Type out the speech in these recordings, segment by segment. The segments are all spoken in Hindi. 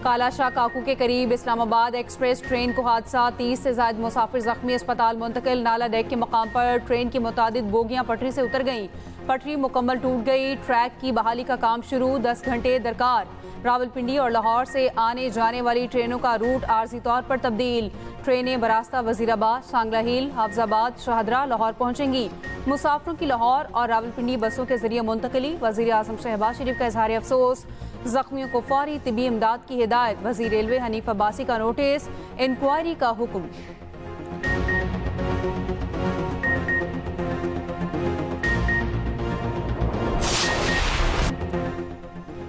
कालाशाह काकू के करीब इस्लामाबाद एक्सप्रेस ट्रेन को हादसा, 30 से ज्यादा मुसाफिर जख्मी, अस्पताल मुंतकिल। नाला डेक के मकाम पर ट्रेन की मुतादिद बोगियां पटरी से उतर गईं, पटरी मुकम्मल टूट गई। ट्रैक की बहाली का काम शुरू, 10 घंटे दरकार। रावलपिंडी और लाहौर से आने जाने वाली ट्रेनों का रूट आर्जी तौर पर तब्दील। ट्रेनें बरास्ता वजीराबाद, सांगला हिल, हाफजाबाद, शाहदरा, लाहौर पहुंचेंगी। मुसाफिरों की लाहौर और रावलपिंडी बसों के जरिए मुंतकली। वजीर आजम शहबाज शरीफ का इजहार अफसोस, जख्मियों को फौरी तिबी इमदाद की हिदायत। वजीर रेलवे हनीफ अब्बासी का नोटिस, इंक्वायरी का हुक्म।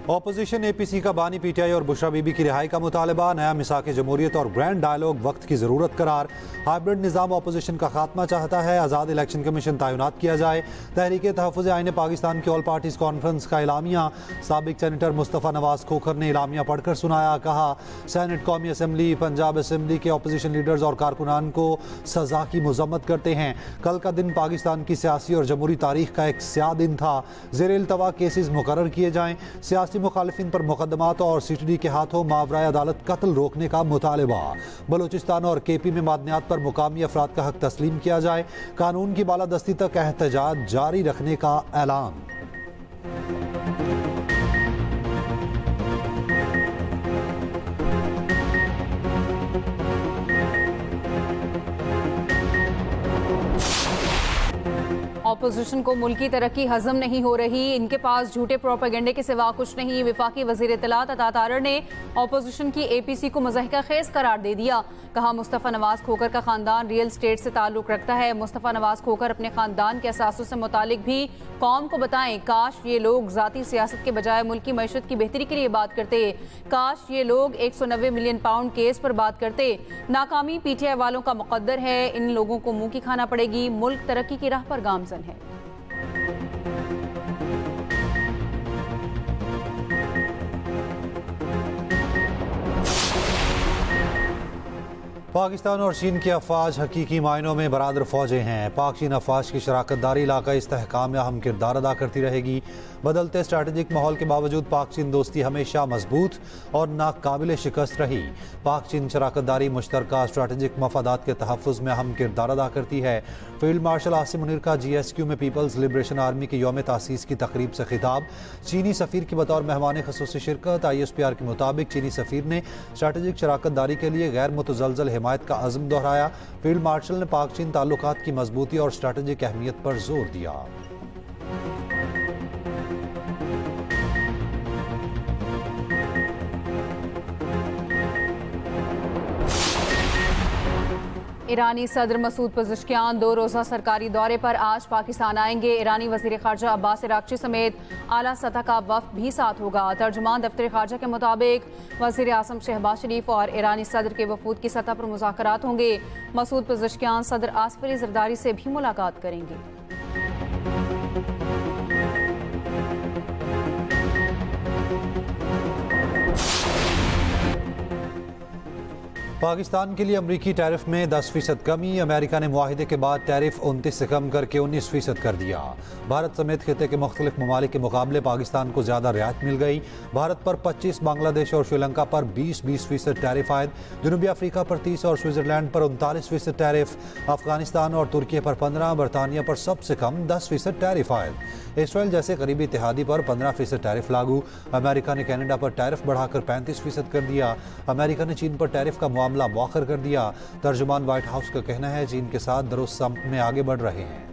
ऑपोजिशन APC का बानी PTI और बुशरा बीबी की रिहाई का मुतालबा। नया मिसाक जमहूरियत और ग्रैंड डायलॉग वक्त की ज़रूरत करार। हाइब्रिड निज़ाम ऑपोजिशन का खात्मा चाहता है, आज़ाद इलेक्शन कमीशन तैनात किया जाए। तहरीक तहफ़्फ़ुज़ आईन पाकिस्तान की ऑल पार्टीज़ कॉन्फ्रेंस का इलामिया। साबिक सेनेटर मुस्तफ़ा नवाज खोखर ने इलामिया पढ़कर सुनाया, कहा सेनेट, कौमी असम्बली, पंजाब असम्बली के ऑपोजिशन लीडर्स और कारकुनान को सज़ा की मज़म्मत करते हैं। कल का दिन पाकिस्तान की सियासी और जमहूरी तारीख का एक स्याह दिन था। ज़ेर इल्तवा केसेस मुकर्रर किए जाएँ। सियासी मुखालिफिन पर मुकदमात और CTD के हाथों मावराए अदालत कत्ल रोकने का मुतालबा। बलूचिस्तान और KP में मादनियात पर मुकामी अफराद का हक तस्लीम किया जाए। कानून की बालादस्ती तक एहतजाज जारी रखने का ऐलान। ऑपोजिशन को मुल्की तरक्की हजम नहीं हो रही, इनके पास झूठे प्रोपेगेंडे के सिवा कुछ नहीं। विफाकी वजीर इत्तलात अता तारड़ ने ऑपोजिशन की APC को मज़ाहिका खेज करार दे दिया। कहा मुस्तफ़ा नवाज खोखर का खानदान रियल स्टेट से ताल्लुक़ रखता है। मुस्तफ़ा नवाज खोखर अपने खानदान के असासों से मुतालिक भी कौम को बताएं। काश ये लोग ज़ाती सियासत के बजाय मुल्की मईशत की बेहतरी के लिए बात करते। काश ये लोग 190 मिलियन पाउंड केस पर बात करते। नाकामी PTI वालों का मुकद्दर है, इन लोगों को मुंह की खाना पड़ेगी। मुल्क तरक्की की राह पर गामजन है। पाकिस्तान और चीन की अफवाज हकीकी मायनों में बरादर फौजें हैं। पाक चीन अफवाज की शराकत दारी इलाका इस्तेहकाम में अहम किरदार अदा करती रहेगी। बदलते स्ट्रैटेजिक माहौल के बावजूद पाक चीन दोस्ती हमेशा मजबूत और नाकाबिल शिकस्त रही। पाक चीन शराकत दारी मुश्तरका स्ट्रैटेजिक मफादात के तहफ़्फ़ुज़ में अहम किरदार अदा करती है। फील्ड मार्शल आसिम मुनीर का GSQ में पीपल्स लिबरेशन आर्मी के यौम तासीस की तकरीब से खिताब। चीनी सफ़ीर की बतौर मेहमान ख़ुसूसी शिरकत। ISPR के मुताबिक चीनी सफ़ीर ने स्ट्रैटेजिक शराकत दारी के लिए गैर मुतज़लज़ल हिमायत का अज़्म दोहराया। फील्ड मार्शल ने पाक चीन ताल्लुकात की मजबूती और स्ट्रैटेजिक अहमियत पर जोर दिया। ईरानी सदर मसूद पज़ेश्कियान 2 रोज़ा सरकारी दौरे पर आज पाकिस्तान आएंगे। ईरानी वज़ीर ख़ारजा अब्बास अराग़ची समेत आला सतह का वफ़द भी साथ होगा। तर्जुमान दफ्तर ख़ारजा के मुताबिक वज़ीर आज़म शहबाज शरीफ और ईरानी सदर के वफ़ूद की सतह पर मुज़ाकरात होंगे। मसूद पज़ेश्कियान सदर आसिफ अली ज़रदारी से भी मुलाकात करेंगे। पाकिस्तान के लिए अमरीकी टैरिफ में 10% कमी। अमेरिका ने मुआहिदे के बाद टैरिफ 29 से कम करके 19% कर दिया। भारत समेत खिते के मुख्तलिफ ममालिक के मुकाबले पाकिस्तान को ज़्यादा रियायत मिल गई। भारत पर 25, बांग्लादेश और श्रीलंका पर 20% टैरिफ आयद। जनूबी अफ्रीका पर 30 और स्विट्ज़रलैंड पर 39% टैरिफ। अफगानिस्तान और तुर्की पर 15, बरतानिया पर सबसे कम 10% टैरिफ आयद। इसराइल जैसे करीबी इत्तेहादी पर 15% टैरिफ लागू। अमेरिका ने कनाडा पर टैरिफ बढ़ाकर 35% कर दिया। अमेरिका ने चीन पर टैरिफ का मामला मौखर कर दिया। तर्जुमान व्हाइट हाउस का कहना है चीन के साथ दुरुस्त सम्त में आगे बढ़ रहे हैं।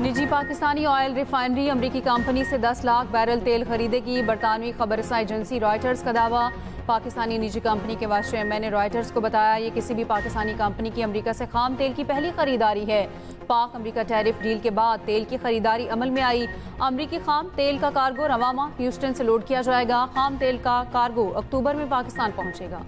निजी पाकिस्तानी ऑयल रिफाइनरी अमरीकी कंपनी से 10 लाख बैरल तेल खरीदेगी। बरतानवी खबरसां एजेंसी रॉयटर्स का दावा। पाकिस्तानी निजी कंपनी के वाइस चेयरमैन ने रॉयटर्स को बताया ये किसी भी पाकिस्तानी कंपनी की अमेरिका से खाम तेल की पहली खरीदारी है। पाक अमेरिका टैरिफ डील के बाद तेल की खरीदारी अमल में आई। अमेरिकी खाम तेल का कार्गो रवामा ह्यूस्टन से लोड किया जाएगा। खाम तेल का कार्गो अक्टूबर में पाकिस्तान पहुंचेगा।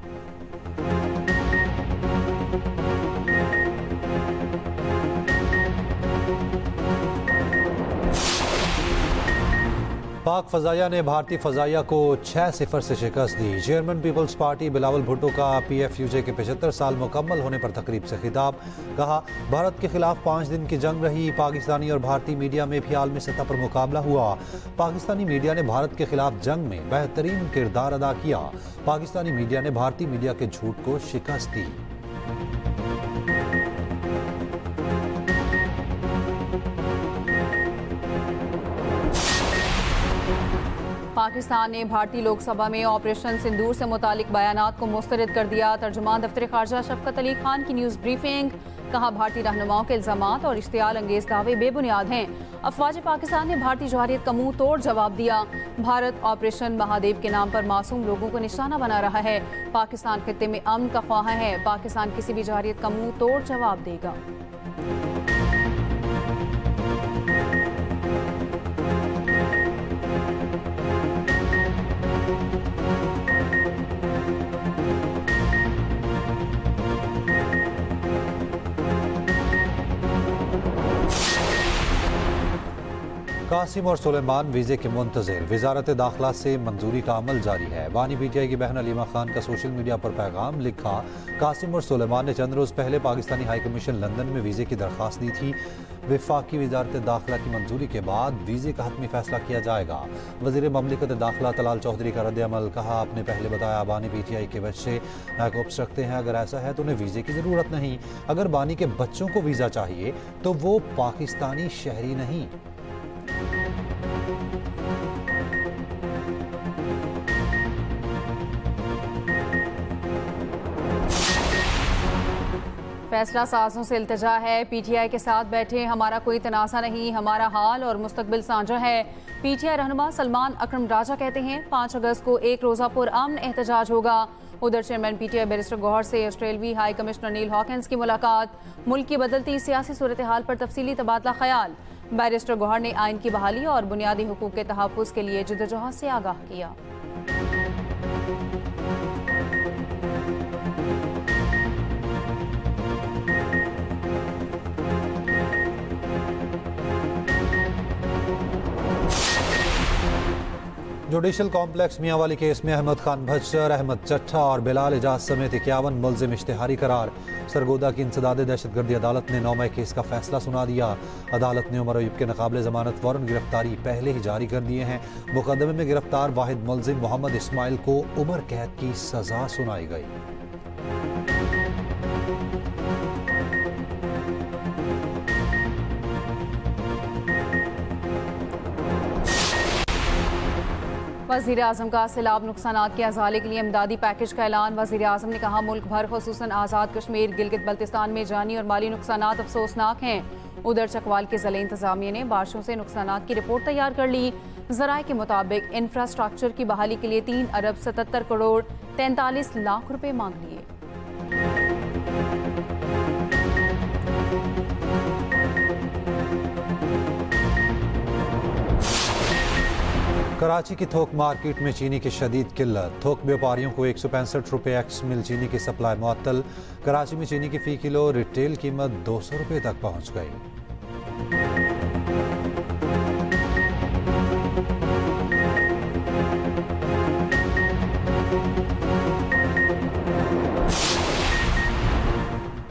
पाक फजाइया ने भारतीय फजाइया को 6-0 से शिकस्त दी। Chairman Peoples Party Bilawal Bhutto का PFUJ के 75 साल मुकम्मल होने पर तकरीब से खिताब। कहा, भारत के खिलाफ 5 दिन की जंग रही। पाकिस्तानी और भारतीय मीडिया में भी आलमी सतह पर मुकाबला हुआ। पाकिस्तानी मीडिया ने भारत के खिलाफ जंग में बेहतरीन किरदार अदा किया। पाकिस्तानी मीडिया ने भारतीय मीडिया के झूठ को शिकस्त दी। पाकिस्तान ने भारतीय लोकसभा में ऑपरेशन सिंदूर से मुतालिक बयानात को मुस्तरद कर दिया। तर्जुमान दफ्तर खारजा शफकत अली खान की न्यूज़ ब्रीफिंग। कहा, भारतीय रहनुमाओं के इल्जामात और इश्तियाल अंगेज दावे बेबुनियाद हैं। अफवाज पाकिस्तान ने भारतीय जवारियत का मुंह तोड़ जवाब दिया। भारत ऑपरेशन महादेव के नाम पर मासूम लोगों को निशाना बना रहा है। पाकिस्तान खित्ते में अमन का ख्वाह है। पाकिस्तान किसी भी जवारियत का मुंह तोड़ जवाब देगा। कासिम और सुलेमान वीज़े के मुंतज़िर। वजारत दाखिला से मंजूरी का अमल जारी है। बानी PTI की बहन अलीमा खान का सोशल मीडिया पर पैगाम लिखा, कासिम और सुलेमान ने चंद रोज़ पहले पाकिस्तानी हाई कमीशन लंदन में वीज़े की दरख्वास्त दी थी। वफाकी वजारत दाखिला की मंजूरी के बाद वीज़े का हतमी फैसला किया जाएगा। वज़ीर ममलिकत दाखिला तलाल चौधरी का रद्द अमल। कहा, आपने पहले बताया बानी PTI के बच्चे नाकोप्स रखते हैं। अगर ऐसा है तो उन्हें वीज़े की ज़रूरत नहीं। अगर बानी के बच्चों को वीज़ा चाहिए तो वो पाकिस्तानी शहरी नहीं। फैसला साजों से इल्तिजा है। PTI के साथ बैठे, हमारा कोई तनाज़ा नहीं, हमारा हाल और मुस्तकबिल साझा है। PTI रहनुमा सलमान अकरम राजा कहते हैं 5 अगस्त को एक रोज़ा पुरअमन एहतजाज होगा। उधर चेयरमैन PTI बैरिस्टर गौहर से ऑस्ट्रेलवी हाई कमिश्नर नील हॉकिंस की मुलाकात। मुल्क की बदलती सियासी सूरत हाल पर तफसीली तबादला ख्याल। बैरिस्टर गौहर ने आइन की बहाली और बुनियादी हुकूक के तहफ़्फ़ुज़ के लिए जद्दोजहद से आगाह किया। जुडिशल कॉम्प्लेक्स मियांवाली केस में अहमद खान भच्चर, अहमद चट्ठा और बिलाल एजाज समेत 51 मुल्जिम इश्तिहारी करार। सरगोदा की इंसदाद दहशतगर्दी अदालत ने 9 मई केस का फैसला सुना दिया। अदालत ने उमर अयूब के नाकाबिले जमानत वारंट गिरफ्तारी पहले ही जारी कर दिए हैं। मुकदमे में गिरफ्तार वाहिद मुल्जिम मोहम्मद इस्माइल को उम्र कैद की सजा सुनाई गई। वज़ीर आज़म का सैलाब नुकसानात के अज़ाले के लिए इमदादी पैकेज का ऐलान। वज़ीर आज़म ने कहा, मुल्क भर खुसूसन आज़ाद कश्मीर गिलगित बल्तिस्तान में जानी और माली नुकसानात अफसोसनाक हैं। उधर चकवाल के ज़िले इंतज़ामिया ने बारिशों से नुकसानात की रिपोर्ट तैयार कर ली। ज़राए के मुताबिक इंफ्रास्ट्रक्चर की बहाली के लिए 3 अरब 77 करोड़ 43 लाख रुपए मांग लिए। कराची की थोक मार्केट में चीनी की शदीद किल्लत। थोक व्यापारियों को 165 रुपये एक्स मिल चीनी की सप्लाई मुअत्तल। कराची में चीनी की फ़ी किलो रिटेल कीमत 200 रुपये तक पहुँच गई।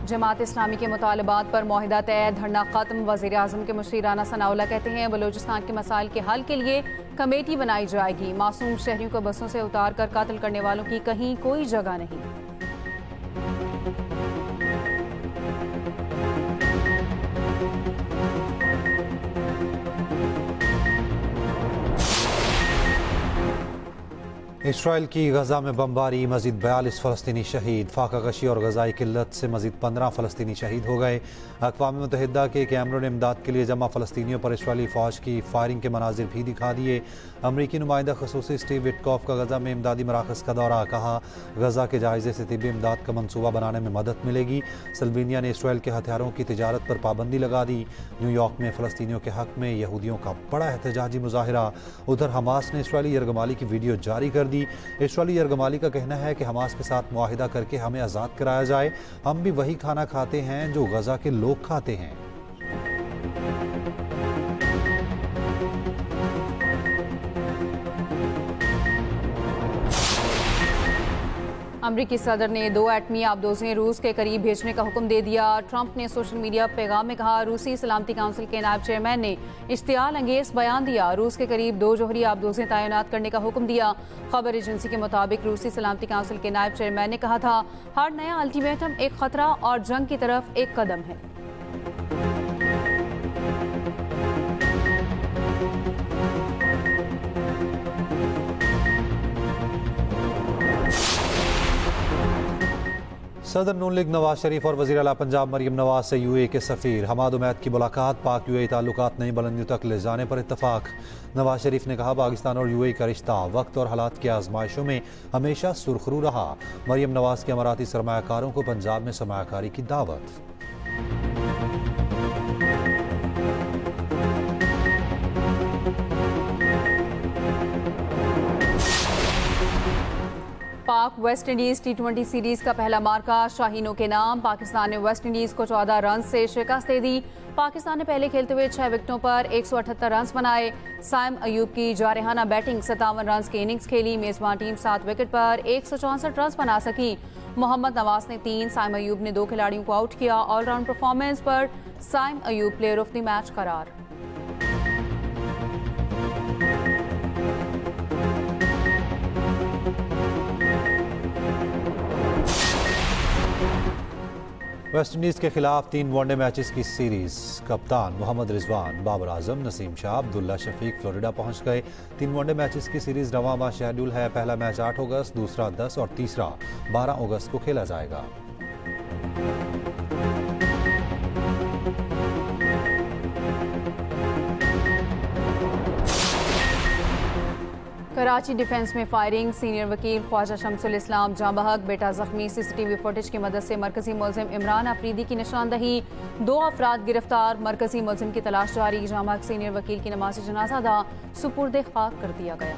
जमात इस्लामी के मुतालबात पर मुआहिदा तय, धरना खत्म। वज़ीर आज़म के मुशीर राना सनाउल्लाह कहते हैं बलूचिस्तान के मसाइल के हल के लिए कमेटी बनाई जाएगी। मासूम शहरियों को बसों से उतार कर कत्ल करने वालों की कहीं कोई जगह नहीं। इसराइल की गजा में बमबारी, मजीद 42 फ़लस्तीनी शहीद। फाका कशी और गजाई किल्लत से मजीद 15 फ़लस्तीनी शहीद हो गए। अक़वाम मुत्तहिदा के कैमरों ने इमदाद के लिए जमा फ़लस्तीनियों पर इसराइली फ़ौज की फायरिंग के मनाजिर भी दिखा दिए। अमरीकी नुमाइंदा खसूसी स्टीव विटकॉफ का गजा में इमदादी मराकज़ का दौरा। कहा, गजा के जायज़े से तिब्बी इमदाद का मनसूबा बनाने में मदद मिलेगी। सल्वीनिया ने इसराइल के हथियारों की तिजारत पर पाबंदी लगा दी। न्यूयॉर्क में फ़लस्तीनियों के हक़ में यहूदियों का बड़ा एहतजाजी मुजाहिरा। उधर हमास ने इसराइली यरगमाली की वीडियो जारी कर दी। इसराइली यरगमाली का कहना है कि हमास के साथ मुआहिदा करके हमें आज़ाद कराया जाए। हम भी वही खाना खाते हैं जो गजा के लोग खाते हैं। अमरीकी सदर ने 2 एटमी आबदोजें रूस के करीब भेजने का हुक्म दे दिया। ट्रंप ने सोशल मीडिया पैगाम में कहा, रूसी सलामती काउंसिल के नायब चेयरमैन ने इश्तियाल अंगेज बयान दिया। रूस के करीब 2 जोहरी आबदोजें तैनात करने का हुक्म दिया। खबर एजेंसी के मुताबिक रूसी सलामती काउंसिल के नायब चेयरमैन ने कहा था, हर नया अल्टीमेटम एक खतरा और जंग की तरफ एक कदम है। सदर नून लीग नवाज शरीफ और वज़ीर आला पंजाब मरियम नवाज से यूएई के सफ़ीर हमाद उमैद की मुलाकात, पाक यूएई ताल्लुकात नई बुलंदियों तक ले जाने पर इत्तफाक। नवाज शरीफ ने कहा, पाकिस्तान और यूएई का रिश्ता वक्त और हालात की आजमाइशों में हमेशा सुरखरू रहा। मरियम नवाज के अमाराती सरमायाकारों को पंजाब में सरमायाकारी की दावत। पाक वेस्ट इंडीज T20 सीरीज का पहला मार्का शाहीनों के नाम। पाकिस्तान ने वेस्ट इंडीज को 14 रन से शिकस्त दे दी। पाकिस्तान ने पहले खेलते हुए 6 विकेटों पर 178 रन बनाए। साइम अयूब की जारहाना बैटिंग 57 रन की इनिंग्स खेली। मेजबान टीम 7 विकेट पर 164 रन बना सकी। मोहम्मद नवाज ने 3, साइम अयूब ने 2 खिलाड़ियों को आउट किया। ऑलराउंड परफॉर्मेंस पर Saim Ayub player of the match करार। वेस्ट इंडीज़ के खिलाफ 3 वनडे मैचेस की सीरीज। कप्तान मोहम्मद रिजवान, बाबर आजम, नसीम शाह, अब्दुल्ला शफीक फ्लोरिडा पहुंच गए। 3 वनडे मैचेस की सीरीज रवां माह शेड्यूल है। पहला मैच 8 अगस्त, दूसरा 10 और तीसरा 12 अगस्त को खेला जाएगा। कराची डिफेंस में फायरिंग, सीनियर वकील ख्वाजा शमसुल इस्लाम जाँ बहक, बेटा जख्मी। CCTV फुटेज की मदद से मरकजी मुलजिम इमरान अफरीदी की निशानदही। 2 अफराद गिरफ्तार, मरकजी मुलजिम की तलाश जारी। जाँ बहक सीनियर वकील की नमाज़ जनाजा अदा सुपुर्द खाक कर दिया गया।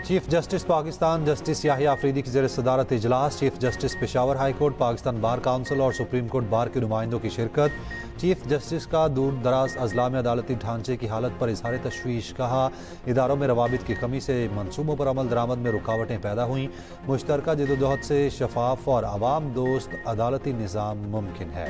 Chief justice Pakistan justice Yahya Afridi की ज़ेर सदारत इजलास। Chief justice Peshawar high court, Pakistan bar council और सुप्रीम कोर्ट बार के नुमाइंदों की शिरकत। चीफ जस्टिस का दूर दराज अजला में अदालती ढांचे की हालत पर इजहार तशवीश। कहा, इदारों में रवाबित की कमी से मनसूबों पर अमल दरामद में रुकावटें पैदा हुई। मुश्तरका जदोजहद से शफाफ और अवाम दोस्त अदालती निज़ाम मुमकिन है।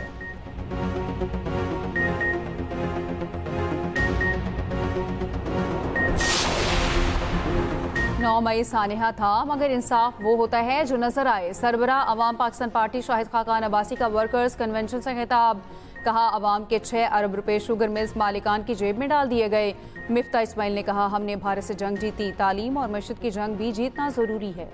9 मई सानिहा था, मगर इंसाफ वो होता है जो नजर आए। सरबरा अवाम पाकिस्तान पार्टी शाहिद खाकान अब्बासी का वर्कर्स कन्वेंशन से खिताब। कहा, अवाम के 6 अरब रुपए शुगर मिल्स मालिकान की जेब में डाल दिए गए। मिफ्ता इस्माइल ने कहा, हमने भारत से जंग जीती, तालीम और मशद की जंग भी जीतना जरूरी है।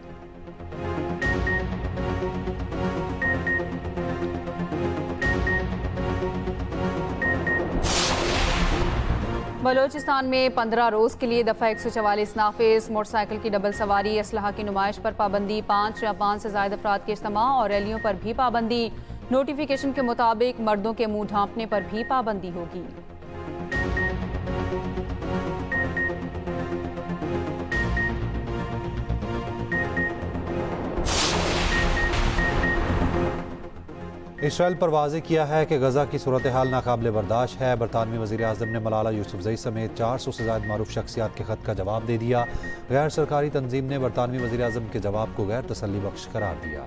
बलोचिस्तान में 15 रोज के लिए दफा 144 नाफिज। मोटरसाइकिल की डबल सवारी, असलहा की नुमाइश पर पाबंदी, 5 या 5 से ज्यादा अफराद के इज्तिमा और रैलियों पर भी पाबंदी। नोटिफिकेशन के मुताबिक मर्दों के मुंह ढांपने पर भी पाबंदी होगी। इसराइल पर वाज़ेह किया है कि गजा की सूरत हाल नाकाबिले बर्दाश्त है। बरतानवी वज़ीर आज़म ने मलाला यूसुफजई समेत 400 से ज़ायद मारूफ शख्सियात के खत का जवाब दे दिया। गैर सरकारी तंजीम ने बरतानवी वज़ीर आज़म के जवाब को गैर तसल्ली बख्श करार दिया।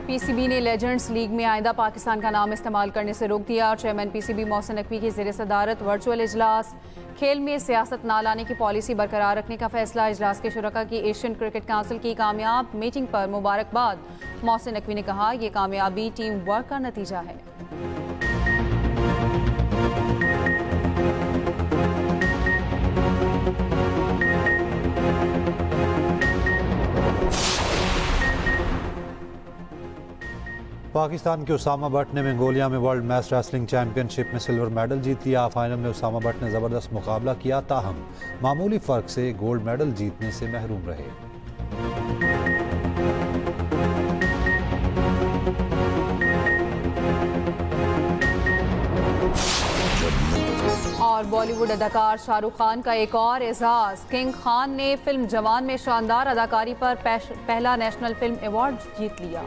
PCB ने लेजेंड्स लीग में आइंदा पाकिस्तान का नाम इस्तेमाल करने से रोक दिया। चेयरमैन PCB मोहसिन नकवी की ज़ेर सदारत वर्चुअल इजलास। खेल में सियासत ना लाने की पॉलिसी बरकरार रखने का फैसला। इजलास के शुरका की एशियन क्रिकेट काउंसिल की कामयाब मीटिंग पर मुबारकबाद। मोहसिन नकवी ने कहा, यह कामयाबी टीम वर्क का नतीजा है। पाकिस्तान के उसामा भट्ट ने मंगोलिया में वर्ल्ड मैच रेसलिंग चैंपियनशिप में सिल्वर मेडल जीत लिया। फाइनल में उसामा भट्ट ने ज़बरदस्त मुकाबला किया, ताहम मामूली फ़र्क से गोल्ड मेडल जीतने से महरूम रहे। और और बॉलीवुड अदाकार शाहरुख खान का एक और एजाज। किंग खान ने फिल्म जवान में शानदार अदाकारी पर पहला नेशनल फिल्म अवार्ड जीत लिया।